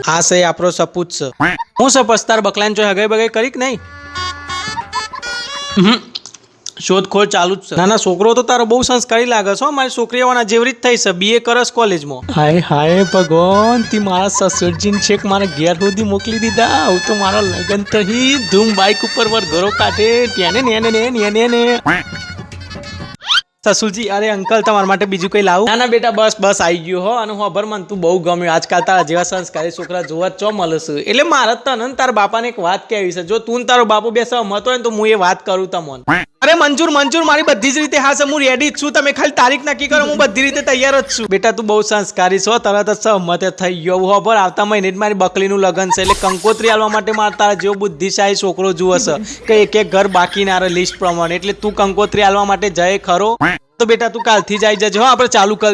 આ છે આપણો સપૂત છે હું સપસ્તાર બકલાન જો હગાઈ બગાઈ કરી કે નહીં શોધખોળ ચાલુ જ છે નાના છોકરો તો તારો બહુ સંસ્કારી લાગે છો મારી છોકરી આવવાના જેવરી જ થઈ છે બીએ કરસ કોલેજમાં હાય હાય ભગવાન તી મારા સસુરજીને છેક મારા ઘેર સુધી મોકલી દીધા હવે તો મારા લગન થઈ ધૂમ બાઈક ઉપર વર ઘરો કાઢે ત્યાં ને સસુરજી અરે અંકલ તમારા માટે બીજું કઈ લાવું ના ના બેટા બસ બસ આવી ગયું હો અને ખબર મને તું બહુ ગમ્યું આજકાલ તારા જેવા સંસ્કારી છોકરા જોવા ચો મળે છે એટલે મારે તને ને તારા બાપાને એક વાત કહેવી છે જો તું ને તારો બાપુ બે સહમત હોય ને તો હું એ વાત કરું તમને અરે મંજૂર મારી બધી જ રીતે હા છે હું રેડી જ છું તમે ખાલી તારીખ નક્કી કરો હું બધી રીતે તૈયાર જ છું બેટા તું બહુ સંસ્કારી છો તરત જ સહમત થઈ ગયો ખબર આવતા મહિને જ મારી બકલીનું લગ્ન છે એટલે કંકોત્રી આલવા માટે મારે તારા જેવો બુદ્ધિશાળી છોકરો જુએ છે કે એક એક ઘર બાકી ના લિસ્ટ પ્રમાણે એટલે તું કંકોત્રી આલવા માટે જાય ખરો તો બેટા તું કાલથી જ આવી જજો આપણે ચાલુ કર